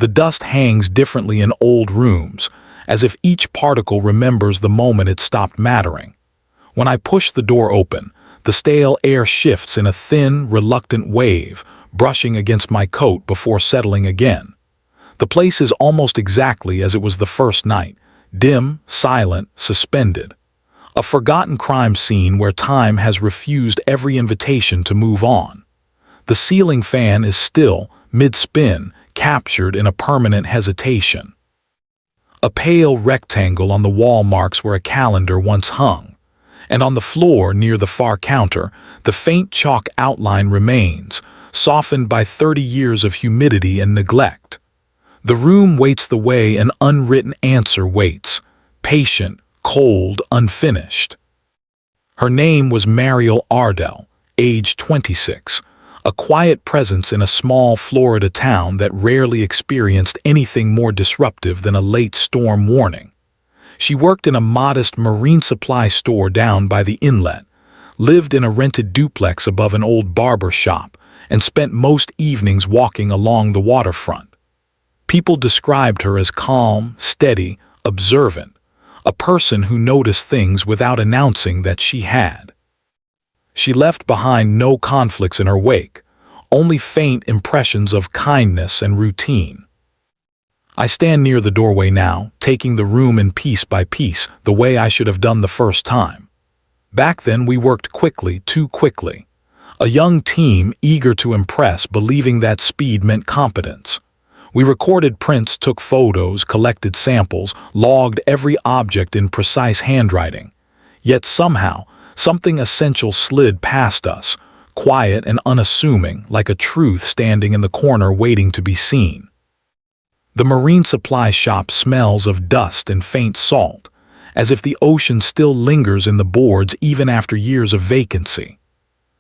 The dust hangs differently in old rooms, as if each particle remembers the moment it stopped mattering. When I push the door open, the stale air shifts in a thin, reluctant wave, brushing against my coat before settling again. The place is almost exactly as it was the first night, dim, silent, suspended. A forgotten crime scene where time has refused every invitation to move on. The ceiling fan is still, mid-spin, captured in a permanent hesitation. A pale rectangle on the wall marks where a calendar once hung, and on the floor near the far counter, the faint chalk outline remains, softened by 30 years of humidity and neglect. The room waits the way an unwritten answer waits, patient, cold, unfinished. Her name was Mariel Ardell, age 26, a quiet presence in a small Florida town that rarely experienced anything more disruptive than a late storm warning. She worked in a modest marine supply store down by the inlet, lived in a rented duplex above an old barber shop, and spent most evenings walking along the waterfront. People described her as calm, steady, observant, a person who noticed things without announcing that she had. She left behind no conflicts in her wake, only faint impressions of kindness and routine. I stand near the doorway now, taking the room in piece by piece, the way I should have done the first time. Back then we worked quickly, too quickly. A young team eager to impress, believing that speed meant competence. We recorded prints, took photos, collected samples, logged every object in precise handwriting. Yet somehow, something essential slid past us, quiet and unassuming, like a truth standing in the corner waiting to be seen. The marine supply shop smells of dust and faint salt, as if the ocean still lingers in the boards even after years of vacancy.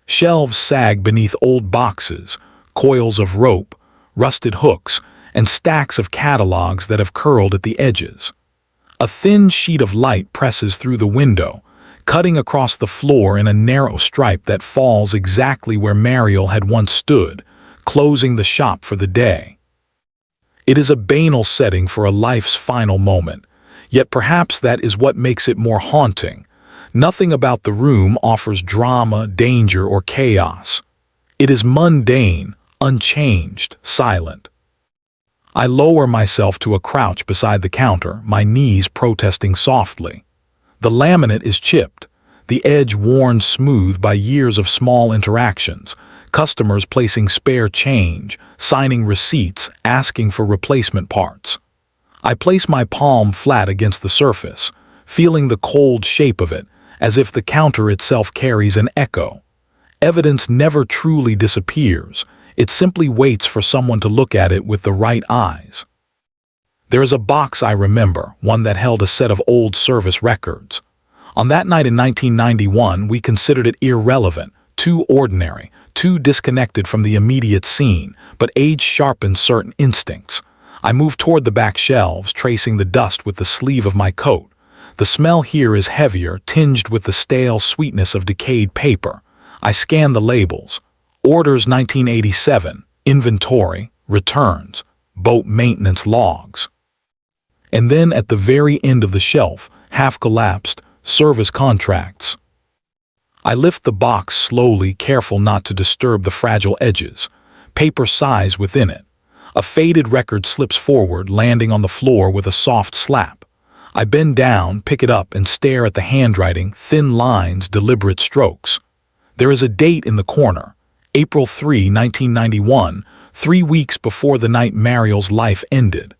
Shelves sag beneath old boxes, coils of rope, rusted hooks, and stacks of catalogs that have curled at the edges. A thin sheet of light presses through the window, cutting across the floor in a narrow stripe that falls exactly where Mariel had once stood, closing the shop for the day. It is a banal setting for a life's final moment, yet perhaps that is what makes it more haunting. Nothing about the room offers drama, danger, or chaos. It is mundane, unchanged, silent. I lower myself to a crouch beside the counter, my knees protesting softly. The laminate is chipped, the edge worn smooth by years of small interactions, customers placing spare change, signing receipts, asking for replacement parts. I place my palm flat against the surface, feeling the cold shape of it, as if the counter itself carries an echo. Evidence never truly disappears. It simply waits for someone to look at it with the right eyes. There is a box I remember, one that held a set of old service records. On that night in 1991, we considered it irrelevant, too ordinary, too disconnected from the immediate scene, but age sharpened certain instincts. I moved toward the back shelves, tracing the dust with the sleeve of my coat. The smell here is heavier, tinged with the stale sweetness of decayed paper. I scan the labels. Orders 1987, inventory, returns, boat maintenance logs. And then at the very end of the shelf, half collapsed, service contracts. I lift the box slowly, careful not to disturb the fragile edges. Paper sighs within it. A faded record slips forward, landing on the floor with a soft slap. I bend down, pick it up, and stare at the handwriting, thin lines, deliberate strokes. There is a date in the corner. April 3, 1991, 3 weeks before the night Mariel's life ended.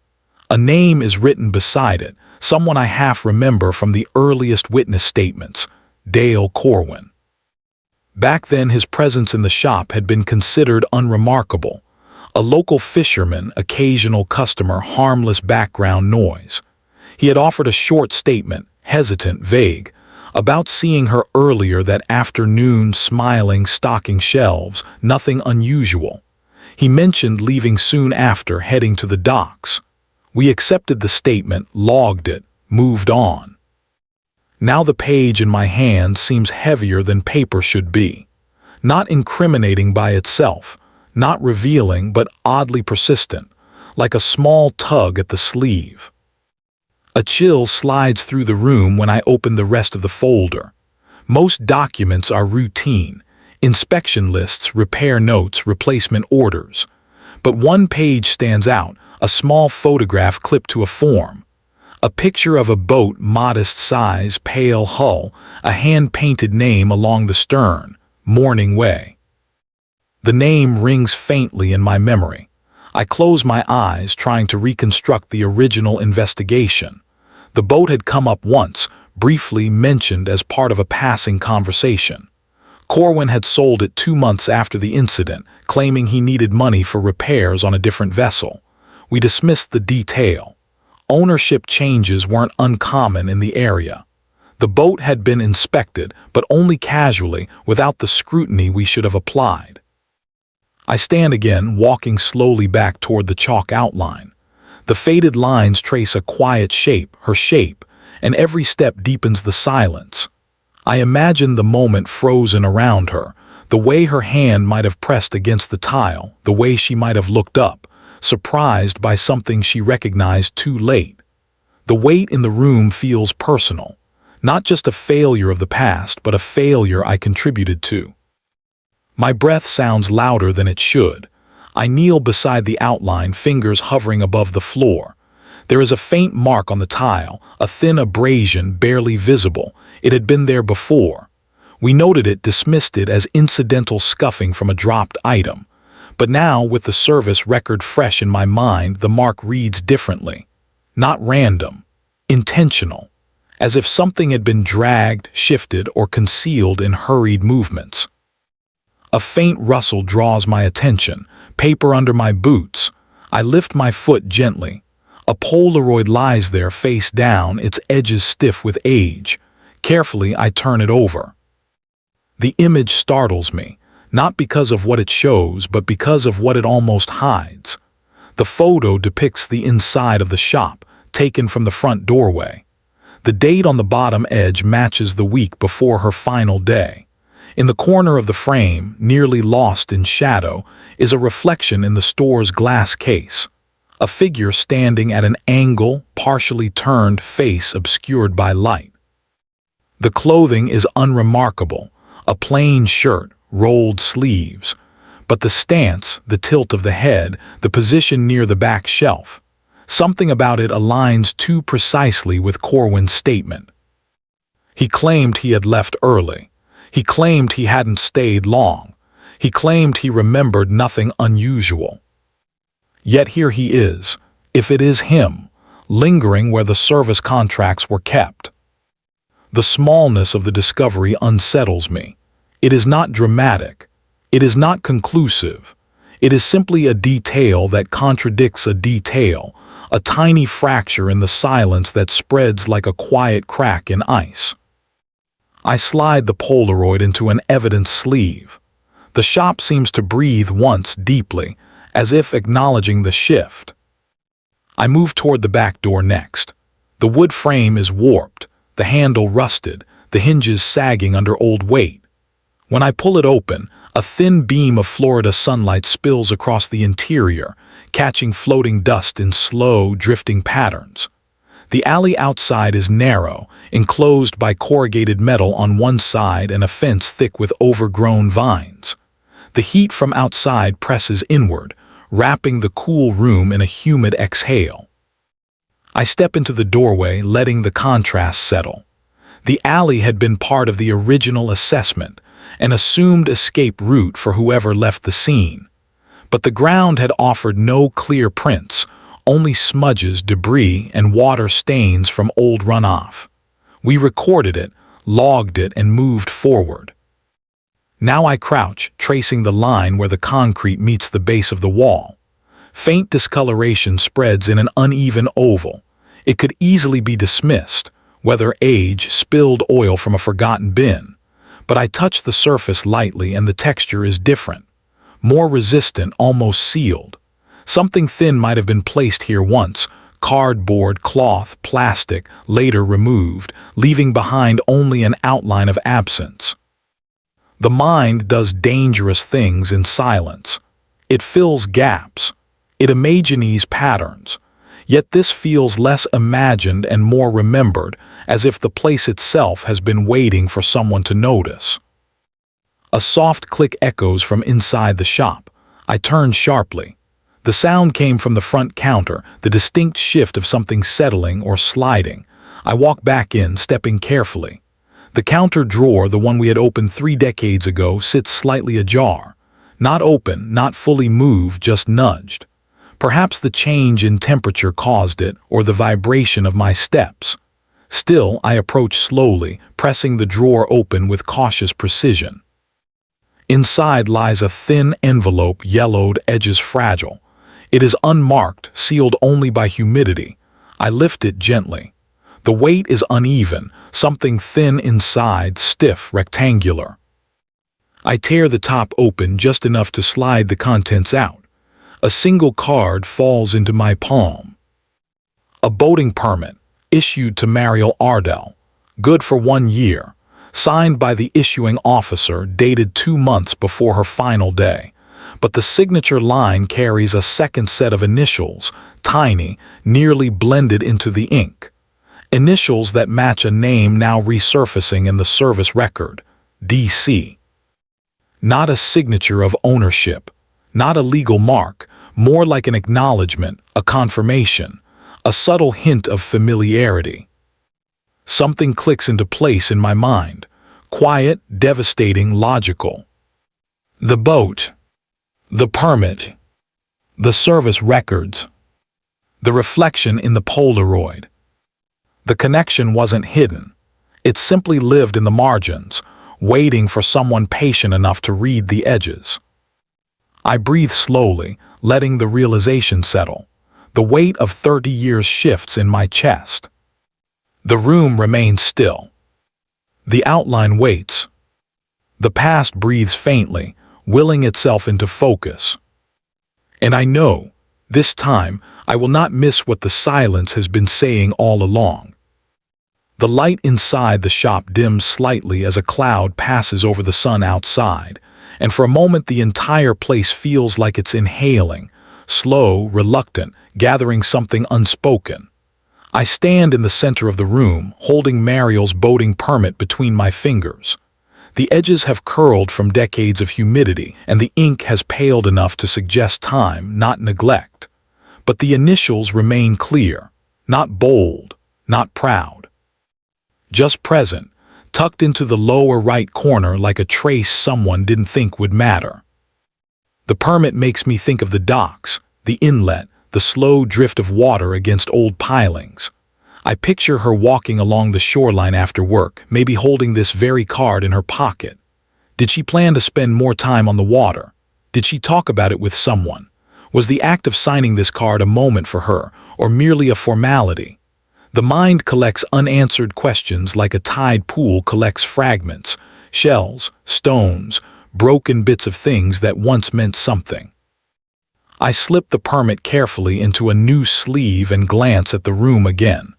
A name is written beside it, someone I half remember from the earliest witness statements, Dale Corwin. Back then his presence in the shop had been considered unremarkable. A local fisherman, occasional customer, harmless background noise. He had offered a short statement, hesitant, vague, about seeing her earlier that afternoon, smiling, stocking shelves, nothing unusual. He mentioned leaving soon after, heading to the docks. We accepted the statement, logged it, moved on. Now the page in my hand seems heavier than paper should be. Not incriminating by itself, not revealing, but oddly persistent, like a small tug at the sleeve. A chill slides through the room when I open the rest of the folder. Most documents are routine: inspection lists, repair notes, replacement orders. But one page stands out, a small photograph clipped to a form. A picture of a boat, modest size, pale hull, a hand-painted name along the stern, Morning Way. The name rings faintly in my memory. I close my eyes, trying to reconstruct the original investigation. The boat had come up once, briefly mentioned as part of a passing conversation. Corwin had sold it 2 months after the incident, claiming he needed money for repairs on a different vessel. We dismissed the detail. Ownership changes weren't uncommon in the area. The boat had been inspected, but only casually, without the scrutiny we should have applied. I stand again, walking slowly back toward the chalk outline. The faded lines trace a quiet shape, her shape, and every step deepens the silence. I imagine the moment frozen around her, the way her hand might have pressed against the tile, the way she might have looked up, surprised by something she recognized too late. The weight in the room feels personal, not just a failure of the past, but a failure I contributed to. My breath sounds louder than it should. I kneel beside the outline, fingers hovering above the floor. There is a faint mark on the tile, a thin abrasion barely visible. It had been there before. We noted it, dismissed it as incidental scuffing from a dropped item. But now, with the service record fresh in my mind, the mark reads differently. Not random, intentional, as if something had been dragged, shifted, or concealed in hurried movements. A faint rustle draws my attention, paper under my boots. I lift my foot gently. A Polaroid lies there face down, its edges stiff with age. Carefully, I turn it over. The image startles me, not because of what it shows, but because of what it almost hides. The photo depicts the inside of the shop, taken from the front doorway. The date on the bottom edge matches the week before her final day. In the corner of the frame, nearly lost in shadow, is a reflection in the store's glass case. A figure standing at an angle, partially turned, face obscured by light. The clothing is unremarkable, a plain shirt, rolled sleeves. But the stance, the tilt of the head, the position near the back shelf, something about it aligns too precisely with Corwin's statement. He claimed he had left early. He claimed he hadn't stayed long. He claimed he remembered nothing unusual. Yet here he is, if it is him, lingering where the service contracts were kept. The smallness of the discovery unsettles me. It is not dramatic. It is not conclusive. It is simply a detail that contradicts a detail, a tiny fracture in the silence that spreads like a quiet crack in ice. I slide the Polaroid into an evidence sleeve. The shop seems to breathe once deeply, as if acknowledging the shift. I move toward the back door next. The wood frame is warped, the handle rusted, the hinges sagging under old weight. When I pull it open, a thin beam of Florida sunlight spills across the interior, catching floating dust in slow, drifting patterns. The alley outside is narrow, enclosed by corrugated metal on one side and a fence thick with overgrown vines. The heat from outside presses inward, wrapping the cool room in a humid exhale. I step into the doorway, letting the contrast settle. The alley had been part of the original assessment, an assumed escape route for whoever left the scene. But the ground had offered no clear prints, only smudges, debris, and water stains from old runoff. We recorded it, logged it, and moved forward. Now I crouch, tracing the line where the concrete meets the base of the wall. Faint discoloration spreads in an uneven oval. It could easily be dismissed, whether age, spilled oil from a forgotten bin. But I touch the surface lightly and the texture is different. More resistant, almost sealed. Something thin might have been placed here once, cardboard, cloth, plastic, later removed, leaving behind only an outline of absence. The mind does dangerous things in silence. It fills gaps. It imagines patterns. Yet this feels less imagined and more remembered, as if the place itself has been waiting for someone to notice. A soft click echoes from inside the shop. I turn sharply. The sound came from the front counter, the distinct shift of something settling or sliding. I walk back in, stepping carefully. The counter drawer, the one we had opened 3 decades ago, sits slightly ajar. Not open, not fully moved, just nudged. Perhaps the change in temperature caused it, or the vibration of my steps. Still, I approach slowly, pressing the drawer open with cautious precision. Inside lies a thin envelope, yellowed, edges fragile. It is unmarked, sealed only by humidity. I lift it gently. The weight is uneven, something thin inside, stiff, rectangular. I tear the top open just enough to slide the contents out. A single card falls into my palm. A boating permit, issued to Mariel Ardell, good for 1 year, signed by the issuing officer, dated 2 months before her final day. But the signature line carries a second set of initials, tiny, nearly blended into the ink. Initials that match a name now resurfacing in the service record, DC. Not a signature of ownership, not a legal mark, more like an acknowledgement, a confirmation, a subtle hint of familiarity. Something clicks into place in my mind, quiet, devastating, logical. The boat, the permit, the service records, the reflection in the polaroid. The connection wasn't hidden. It simply lived in the margins, waiting for someone patient enough to read the edges. I breathe slowly, letting the realization settle. The weight of 30 years shifts in my chest. The room remains still. The outline waits. The past breathes faintly, willing itself into focus. And I know, this time, I will not miss what the silence has been saying all along. The light inside the shop dims slightly as a cloud passes over the sun outside, and for a moment the entire place feels like it's inhaling, slow, reluctant, gathering something unspoken. I stand in the center of the room, holding Mariel's boating permit between my fingers. The edges have curled from decades of humidity, and the ink has paled enough to suggest time, not neglect. But the initials remain clear, not bold, not proud. Just present, tucked into the lower right corner like a trace someone didn't think would matter. The permit makes me think of the docks, the inlet, the slow drift of water against old pilings. I picture her walking along the shoreline after work, maybe holding this very card in her pocket. Did she plan to spend more time on the water? Did she talk about it with someone? Was the act of signing this card a moment for her, or merely a formality? The mind collects unanswered questions like a tide pool collects fragments, shells, stones, broken bits of things that once meant something. I slip the permit carefully into a new sleeve and glance at the room again.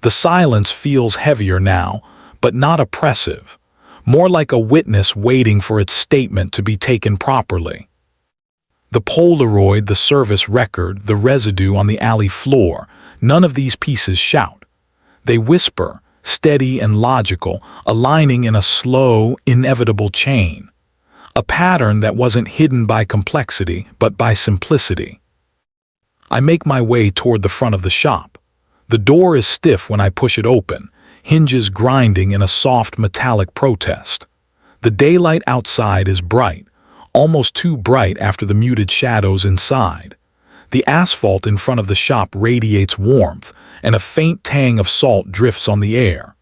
The silence feels heavier now, but not oppressive, more like a witness waiting for its statement to be taken properly. The Polaroid, the service record, the residue on the alley floor, none of these pieces shout. They whisper, steady and logical, aligning in a slow, inevitable chain. A pattern that wasn't hidden by complexity, but by simplicity. I make my way toward the front of the shop. The door is stiff when I push it open, hinges grinding in a soft metallic protest. The daylight outside is bright, almost too bright after the muted shadows inside. The asphalt in front of the shop radiates warmth, and a faint tang of salt drifts on the air.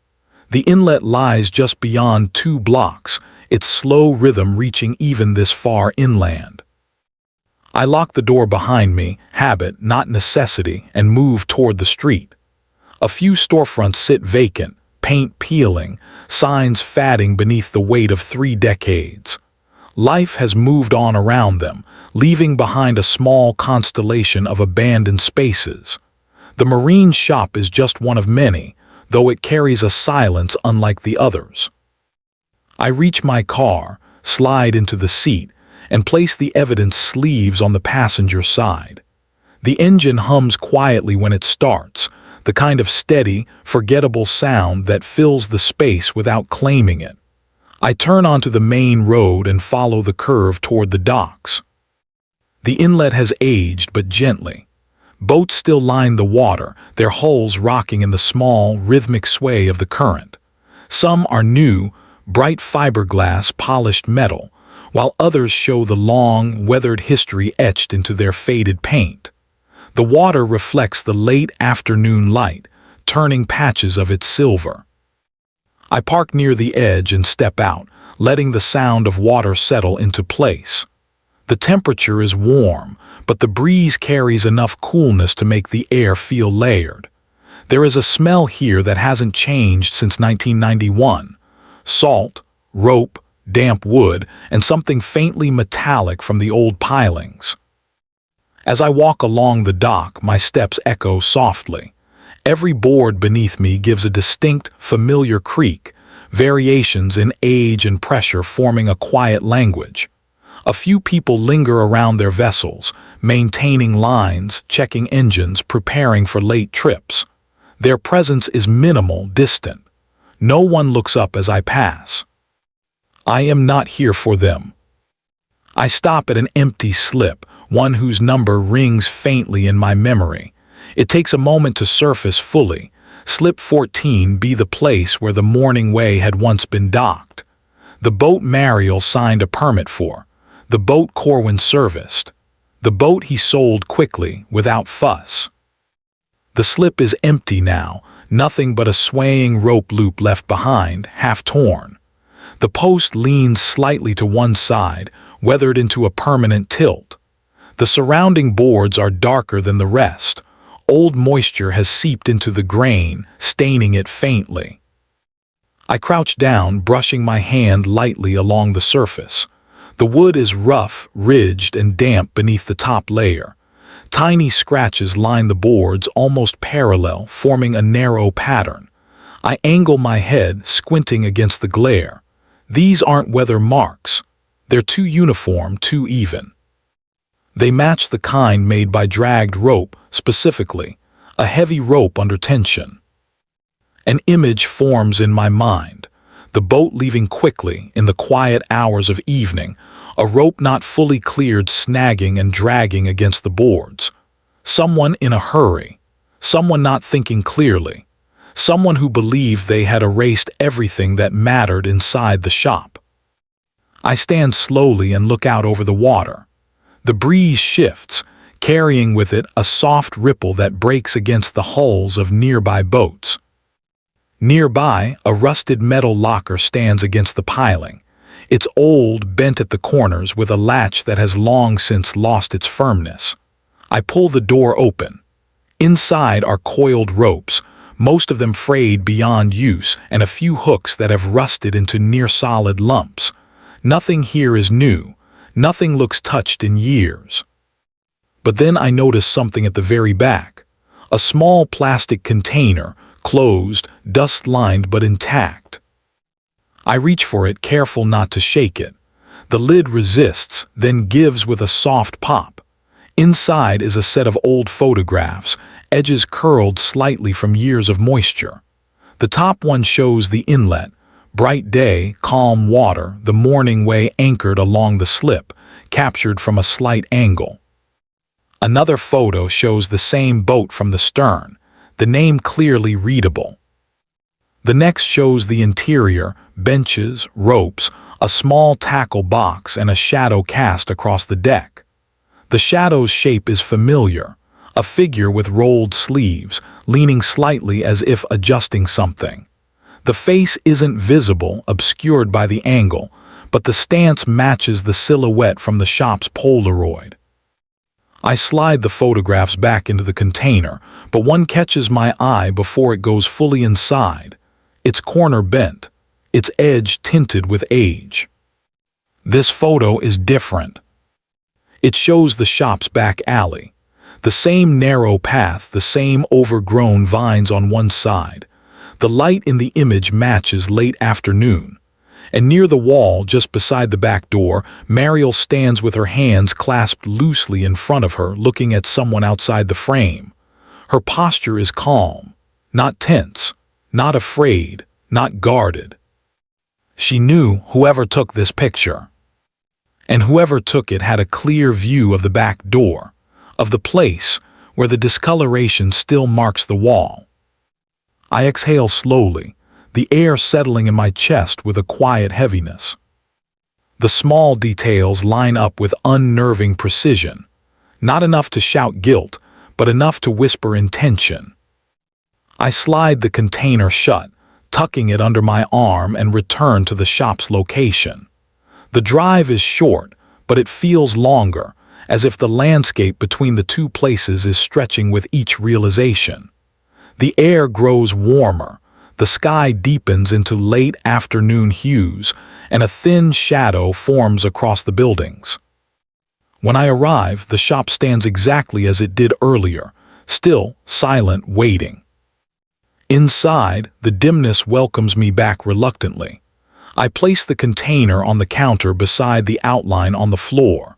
The inlet lies just beyond 2 blocks, its slow rhythm reaching even this far inland. I lock the door behind me, habit, not necessity, and move toward the street. A few storefronts sit vacant, paint peeling, signs fading beneath the weight of 3 decades. Life has moved on around them, leaving behind a small constellation of abandoned spaces. The marine shop is just one of many, though it carries a silence unlike the others. I reach my car, slide into the seat, and place the evidence sleeves on the passenger side. The engine hums quietly when it starts, the kind of steady, forgettable sound that fills the space without claiming it. I turn onto the main road and follow the curve toward the docks. The inlet has aged, but gently. Boats still line the water, their hulls rocking in the small, rhythmic sway of the current. Some are new, bright fiberglass polished metal, while others show the long, weathered history etched into their faded paint. The water reflects the late afternoon light, turning patches of it silver. I park near the edge and step out, letting the sound of water settle into place. The temperature is warm, but the breeze carries enough coolness to make the air feel layered. There is a smell here that hasn't changed since 1991. Salt, rope, damp wood, and something faintly metallic from the old pilings. As I walk along the dock, my steps echo softly. Every board beneath me gives a distinct, familiar creak, variations in age and pressure forming a quiet language. A few people linger around their vessels, maintaining lines, checking engines, preparing for late trips. Their presence is minimal, distant. No one looks up as I pass. I am not here for them. I stop at an empty slip, one whose number rings faintly in my memory. It takes a moment to surface fully. Slip 14 be the place where the Morning Way had once been docked. The boat Mariel signed a permit for. The boat Corwin serviced. The boat he sold quickly, without fuss. The slip is empty now, nothing but a swaying rope loop left behind, half torn. The post leans slightly to one side, weathered into a permanent tilt. The surrounding boards are darker than the rest. Old moisture has seeped into the grain, staining it faintly. I crouch down, brushing my hand lightly along the surface. The wood is rough, ridged, and damp beneath the top layer. Tiny scratches line the boards, almost parallel, forming a narrow pattern. I angle my head, squinting against the glare. These aren't weather marks. They're too uniform, too even. They match the kind made by dragged rope, specifically, a heavy rope under tension. An image forms in my mind. The boat leaving quickly in the quiet hours of evening, a rope not fully cleared snagging and dragging against the boards. Someone in a hurry. Someone not thinking clearly. Someone who believed they had erased everything that mattered inside the shop. I stand slowly and look out over the water. The breeze shifts, carrying with it a soft ripple that breaks against the hulls of nearby boats. Nearby, a rusted metal locker stands against the piling. It's old, bent at the corners with a latch that has long since lost its firmness. I pull the door open. Inside are coiled ropes, most of them frayed beyond use, and a few hooks that have rusted into near-solid lumps. Nothing here is new. Nothing looks touched in years. But then I notice something at the very back. A small plastic container, closed, dust-lined but intact. I reach for it, careful not to shake it. The lid resists, then gives with a soft pop. Inside is a set of old photographs, edges curled slightly from years of moisture. The top one shows the inlet, bright day, calm water, the Morning Way anchored along the slip, captured from a slight angle. Another photo shows the same boat from the stern, the name clearly readable. The next shows the interior, benches, ropes, a small tackle box, and a shadow cast across the deck. The shadow's shape is familiar, a figure with rolled sleeves, leaning slightly as if adjusting something. The face isn't visible, obscured by the angle, but the stance matches the silhouette from the shop's Polaroid. I slide the photographs back into the container, but one catches my eye before it goes fully inside. Its corner bent, its edge tinted with age. This photo is different. It shows the shop's back alley. The same narrow path, the same overgrown vines on one side. The light in the image matches late afternoon. And near the wall, just beside the back door, Mariel stands with her hands clasped loosely in front of her, looking at someone outside the frame. Her posture is calm, not tense, not afraid, not guarded. She knew whoever took this picture. And whoever took it had a clear view of the back door, of the place where the discoloration still marks the wall. I exhale slowly, the air settling in my chest with a quiet heaviness. The small details line up with unnerving precision, not enough to shout guilt, but enough to whisper intention. I slide the container shut, tucking it under my arm, and return to the shop's location. The drive is short, but it feels longer, as if the landscape between the two places is stretching with each realization. The air grows warmer, the sky deepens into late afternoon hues, and a thin shadow forms across the buildings. When I arrive, the shop stands exactly as it did earlier, still, silent, waiting. Inside, the dimness welcomes me back reluctantly. I place the container on the counter beside the outline on the floor.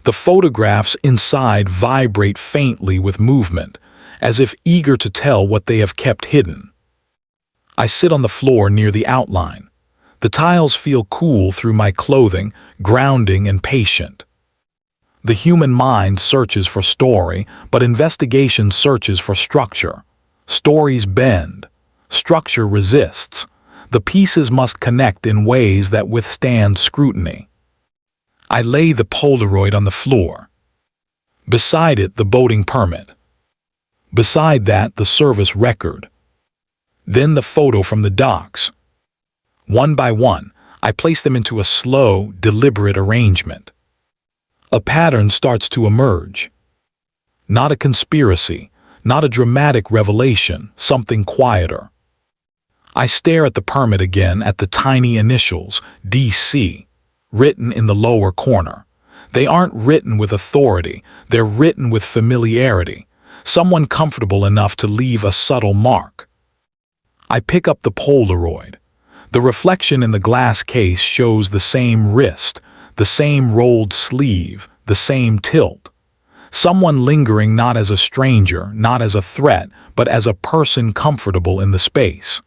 The photographs inside vibrate faintly with movement, as if eager to tell what they have kept hidden. I sit on the floor near the outline. The tiles feel cool through my clothing, grounding and patient. The human mind searches for story, but investigation searches for structure. Stories bend. Structure resists. The pieces must connect in ways that withstand scrutiny. I lay the Polaroid on the floor. Beside it, the boating permit. Beside that, the service record. Then the photo from the docks. One by one, I place them into a slow, deliberate arrangement. A pattern starts to emerge. Not a conspiracy, not a dramatic revelation, something quieter. I stare at the permit again, at the tiny initials, DC, written in the lower corner. They aren't written with authority, they're written with familiarity, someone comfortable enough to leave a subtle mark. I pick up the Polaroid. The reflection in the glass case shows the same wrist, the same rolled sleeve, the same tilt. Someone lingering not as a stranger, not as a threat, but as a person comfortable in the space.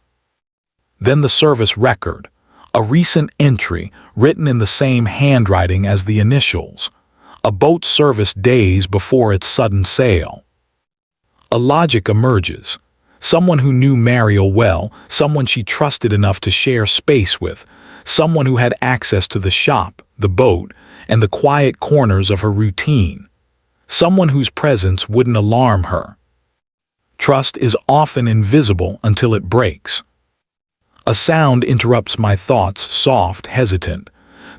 Then the service record, a recent entry written in the same handwriting as the initials, a boat service days before its sudden sail. A logic emerges. Someone who knew Mariel well, someone she trusted enough to share space with, someone who had access to the shop, the boat, and the quiet corners of her routine. Someone whose presence wouldn't alarm her. Trust is often invisible until it breaks. A sound interrupts my thoughts, soft, hesitant.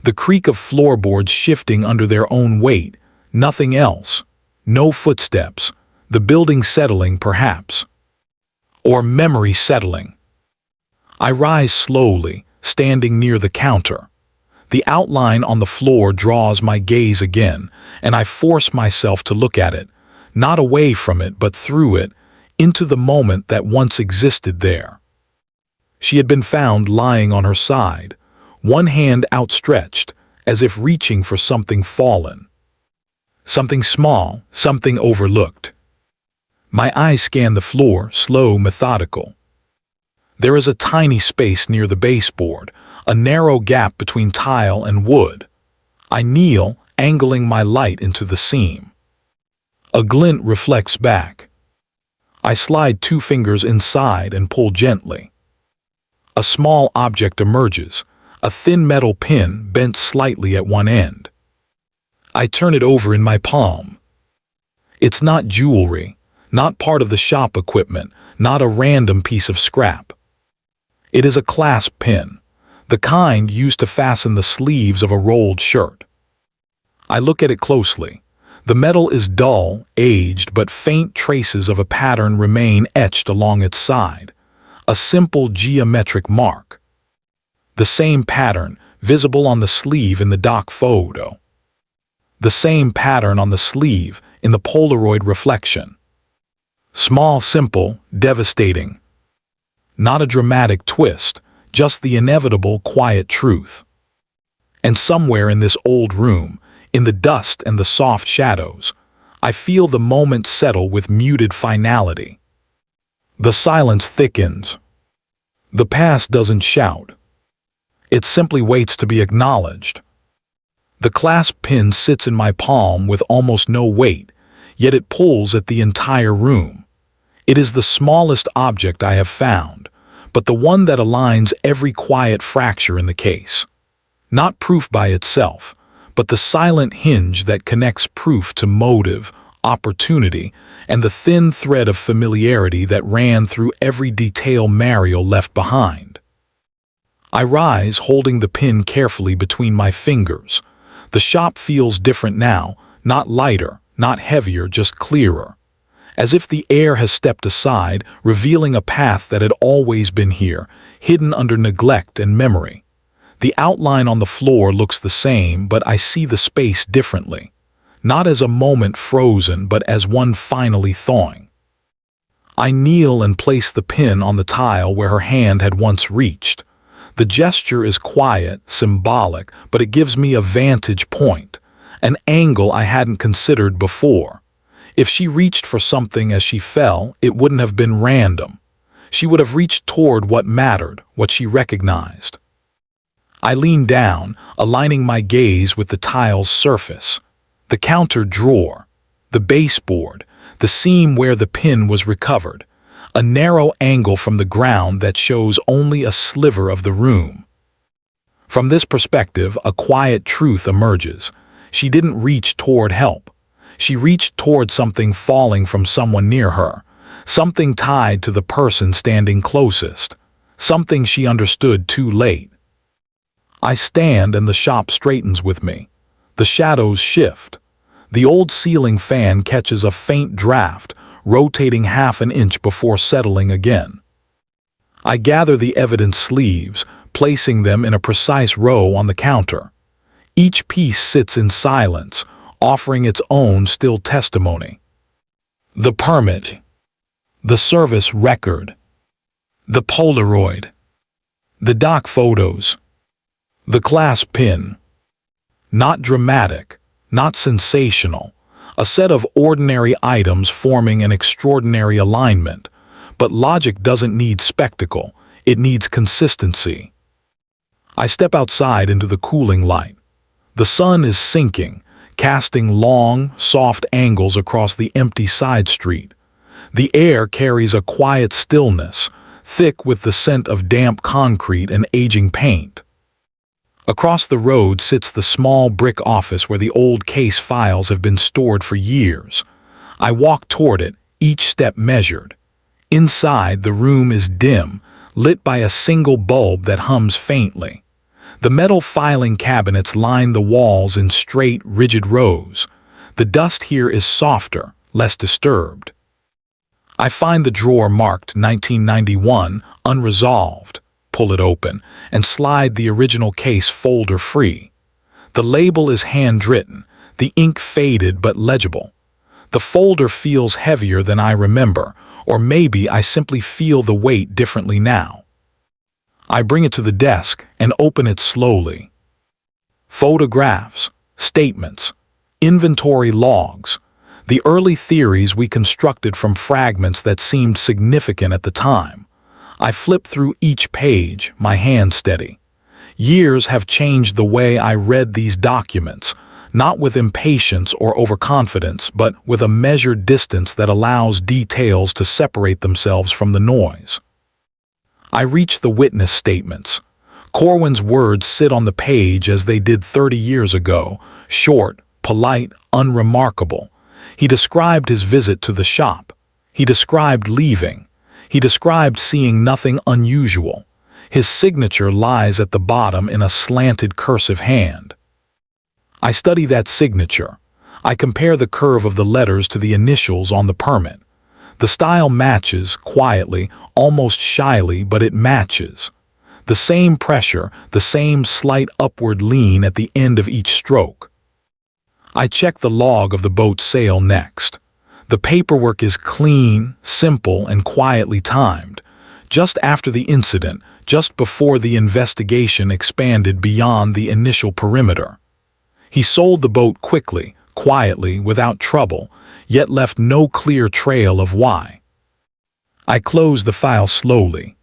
The creak of floorboards shifting under their own weight. Nothing else. No footsteps. The building settling, perhaps. Or memory settling. I rise slowly, standing near the counter. The outline on the floor draws my gaze again, and I force myself to look at it, not away from it, but through it, into the moment that once existed there. She had been found lying on her side, one hand outstretched, as if reaching for something fallen. Something small, something overlooked. My eyes scan the floor, slow, methodical. There is a tiny space near the baseboard, a narrow gap between tile and wood. I kneel, angling my light into the seam. A glint reflects back. I slide 2 fingers inside and pull gently. A small object emerges, a thin metal pin bent slightly at one end. I turn it over in my palm. It's not jewelry, not part of the shop equipment, not a random piece of scrap. It is a clasp pin, the kind used to fasten the sleeves of a rolled shirt. I look at it closely. The metal is dull, aged, but faint traces of a pattern remain etched along its side. A simple geometric mark. The same pattern visible on the sleeve in the dock photo. The same pattern on the sleeve in the Polaroid reflection. Small, simple, devastating. Not a dramatic twist, just the inevitable, quiet truth. And somewhere in this old room, in the dust and the soft shadows, I feel the moment settle with muted finality. The silence thickens. The past doesn't shout. It simply waits to be acknowledged. The clasp pin sits in my palm with almost no weight, yet it pulls at the entire room. It is the smallest object I have found, but the one that aligns every quiet fracture in the case. Not proof by itself, but the silent hinge that connects proof to motive, opportunity, and the thin thread of familiarity that ran through every detail Mariel left behind. I rise, holding the pin carefully between my fingers. The shop feels different now, not lighter, not heavier, just clearer. As if the air has stepped aside, revealing a path that had always been here, hidden under neglect and memory. The outline on the floor looks the same, but I see the space differently. Not as a moment frozen, but as one finally thawing. I kneel and place the pin on the tile where her hand had once reached. The gesture is quiet, symbolic, but it gives me a vantage point, an angle I hadn't considered before. If she reached for something as she fell, it wouldn't have been random. She would have reached toward what mattered, what she recognized. I lean down, aligning my gaze with the tile's surface. The counter drawer, the baseboard, the seam where the pin was recovered, a narrow angle from the ground that shows only a sliver of the room. From this perspective, a quiet truth emerges. She didn't reach toward help. She reached toward something falling from someone near her, something tied to the person standing closest, something she understood too late. I stand and the shop straightens with me. The shadows shift. The old ceiling fan catches a faint draft, rotating half an inch before settling again. I gather the evidence sleeves, placing them in a precise row on the counter. Each piece sits in silence, offering its own still testimony. The permit, the service record, the polaroid, the doc photos, the clasp pin. Not dramatic, not sensational, a set of ordinary items forming an extraordinary alignment. But logic doesn't need spectacle, it needs consistency. I step outside into the cooling light. The sun is sinking, casting long, soft angles across the empty side street. The air carries a quiet stillness, thick with the scent of damp concrete and aging paint. Across the road sits the small brick office where the old case files have been stored for years. I walk toward it, each step measured. Inside, the room is dim, lit by a single bulb that hums faintly. The metal filing cabinets line the walls in straight, rigid rows. The dust here is softer, less disturbed. I find the drawer marked 1991, unresolved. Pull it open, and slide the original case folder free. The label is handwritten, the ink faded but legible. The folder feels heavier than I remember, or maybe I simply feel the weight differently now. I bring it to the desk and open it slowly. Photographs, statements, inventory logs, the early theories we constructed from fragments that seemed significant at the time. I flip through each page, my hand steady. Years have changed the way I read these documents, not with impatience or overconfidence, but with a measured distance that allows details to separate themselves from the noise. I reach the witness statements. Corwin's words sit on the page as they did 30 years ago, short, polite, unremarkable. He described his visit to the shop. He described leaving. He described seeing nothing unusual. His signature lies at the bottom in a slanted cursive hand. I study that signature. I compare the curve of the letters to the initials on the permit. The style matches, quietly, almost shyly, but it matches. The same pressure, the same slight upward lean at the end of each stroke. I check the log of the boat sale next. The paperwork is clean, simple, and quietly timed. just after the incident, just before the investigation expanded beyond the initial perimeter. He sold the boat quickly, quietly, without trouble, yet left no clear trail of why. I closed the file slowly.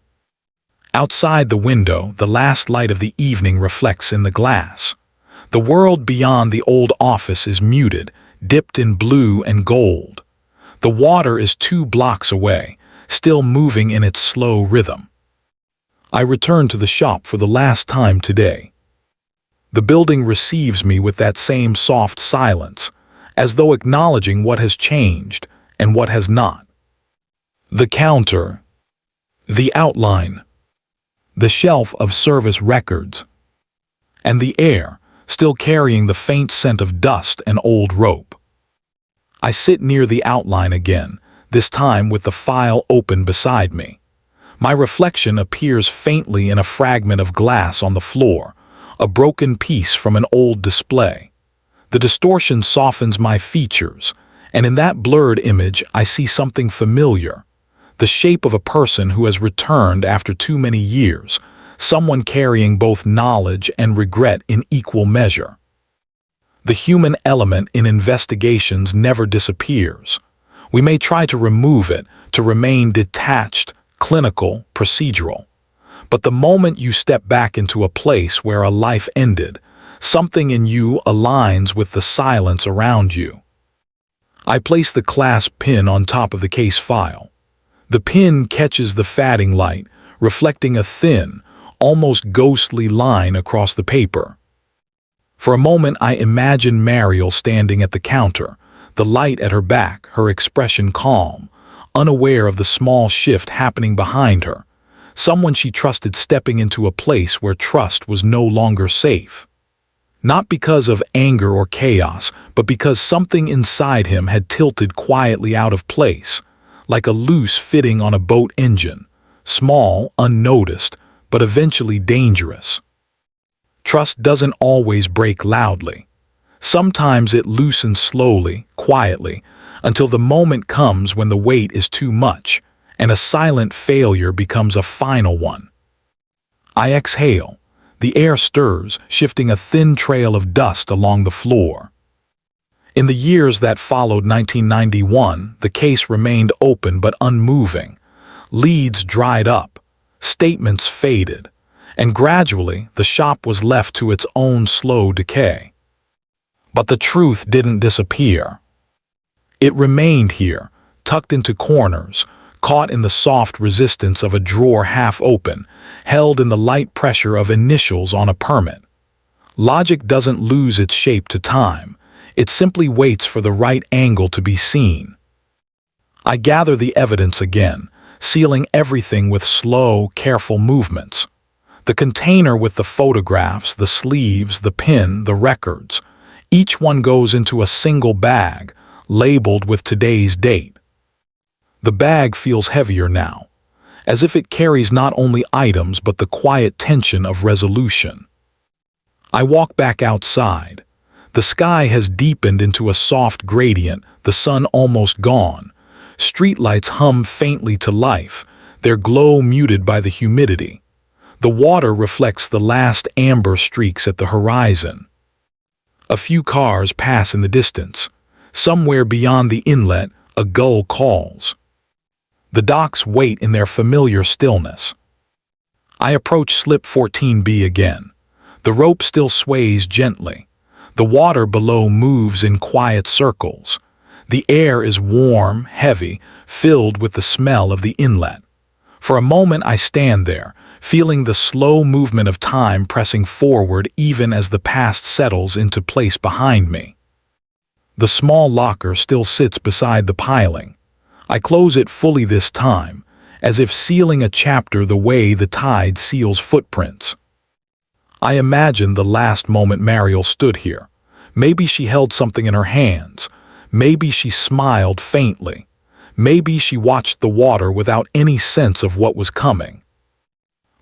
Outside the window, the last light of the evening reflects in the glass. The world beyond the old office is muted, dipped in blue and gold. The water is 2 blocks away, still moving in its slow rhythm. I return to the shop for the last time today. The building receives me with that same soft silence, as though acknowledging what has changed and what has not. The counter, the outline, the shelf of service records, and the air, still carrying the faint scent of dust and old rope. I sit near the outline again, this time with the file open beside me. My reflection appears faintly in a fragment of glass on the floor, a broken piece from an old display. The distortion softens my features, and in that blurred image I see something familiar. The shape of a person who has returned after too many years, someone carrying both knowledge and regret in equal measure. The human element in investigations never disappears. We may try to remove it, to remain detached, clinical, procedural. But the moment you step back into a place where a life ended, something in you aligns with the silence around you. I place the clasp pin on top of the case file. The pin catches the fading light, reflecting a thin, almost ghostly line across the paper. For a moment I imagine Mariel standing at the counter, the light at her back, her expression calm, unaware of the small shift happening behind her, someone she trusted stepping into a place where trust was no longer safe. Not because of anger or chaos, but because something inside him had tilted quietly out of place, like a loose fitting on a boat engine, small, unnoticed, but eventually dangerous. Trust doesn't always break loudly. Sometimes it loosens slowly, quietly, until the moment comes when the weight is too much, and a silent failure becomes a final one. I exhale. The air stirs, shifting a thin trail of dust along the floor. In the years that followed 1991, the case remained open but unmoving. Leads dried up, statements faded, and gradually the shop was left to its own slow decay. But the truth didn't disappear. It remained here, tucked into corners, caught in the soft resistance of a drawer half open, held in the light pressure of initials on a permit. Logic doesn't lose its shape to time. It simply waits for the right angle to be seen. I gather the evidence again, sealing everything with slow, careful movements. The container with the photographs, the sleeves, the pin, the records. Each one goes into a single bag, labeled with today's date. The bag feels heavier now, as if it carries not only items but the quiet tension of resolution. I walk back outside. The sky has deepened into a soft gradient, the sun almost gone. Streetlights hum faintly to life, their glow muted by the humidity. The water reflects the last amber streaks at the horizon. A few cars pass in the distance. Somewhere beyond the inlet, a gull calls. The docks wait in their familiar stillness. I approach slip 14B again. The rope still sways gently. The water below moves in quiet circles. The air is warm, heavy, filled with the smell of the inlet. For a moment I stand there, feeling the slow movement of time pressing forward even as the past settles into place behind me. The small locker still sits beside the piling. I close it fully this time, as if sealing a chapter the way the tide seals footprints. I imagine the last moment Mariel stood here. Maybe she held something in her hands. Maybe she smiled faintly. Maybe she watched the water without any sense of what was coming.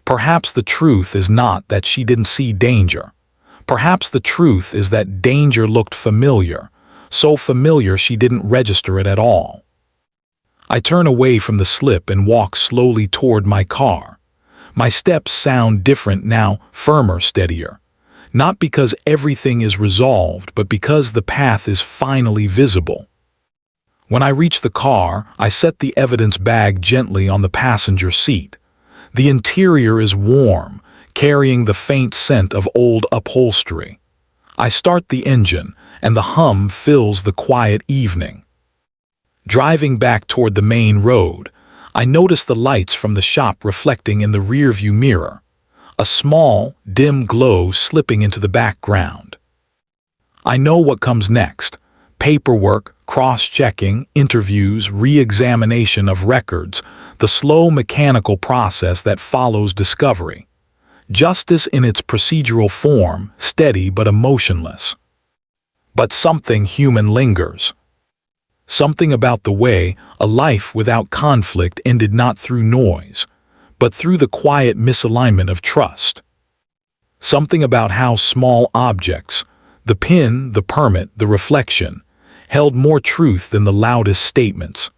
Perhaps the truth is not that she didn't see danger. Perhaps the truth is that danger looked familiar, so familiar she didn't register it at all. I turn away from the slip and walk slowly toward my car. My steps sound different now, firmer, steadier. Not because everything is resolved, but because the path is finally visible. When I reach the car, I set the evidence bag gently on the passenger seat. The interior is warm, carrying the faint scent of old upholstery. I start the engine, and the hum fills the quiet evening. Driving back toward the main road, I notice the lights from the shop reflecting in the rearview mirror, a small, dim glow slipping into the background. I know what comes next: paperwork, cross-checking, interviews, re-examination of records, the slow mechanical process that follows discovery. Justice in its procedural form, steady but emotionless. But something human lingers. Something about the way a life without conflict ended not through noise, but through the quiet misalignment of trust. Something about how small objects, the pin, the permit, the reflection, held more truth than the loudest statements.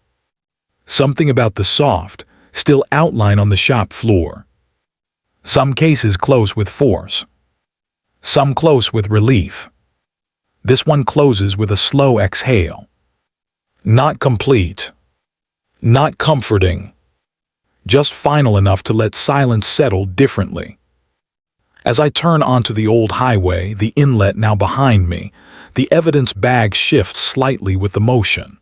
Something about the soft, still outline on the shop floor. Some cases close with force. Some close with relief. This one closes with a slow exhale. Not complete. Not comforting. Just final enough to let silence settle differently. As I turn onto the old highway, the inlet now behind me, the evidence bag shifts slightly with the motion.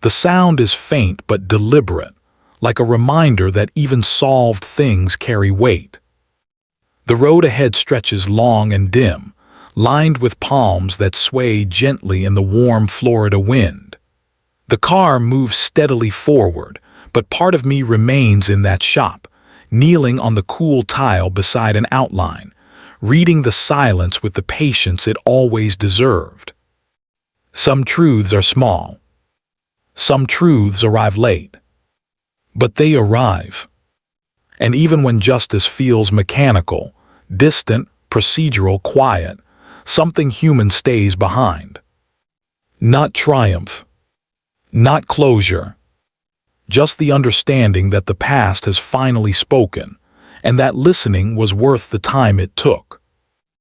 The sound is faint but deliberate, like a reminder that even solved things carry weight. The road ahead stretches long and dim, lined with palms that sway gently in the warm Florida wind. The car moves steadily forward, but part of me remains in that shop, kneeling on the cool tile beside an outline, reading the silence with the patience it always deserved. Some truths are small. Some truths arrive late. But they arrive. And even when justice feels mechanical, distant, procedural, quiet, something human stays behind. Not triumph. Not closure. Just the understanding that the past has finally spoken, and that listening was worth the time it took.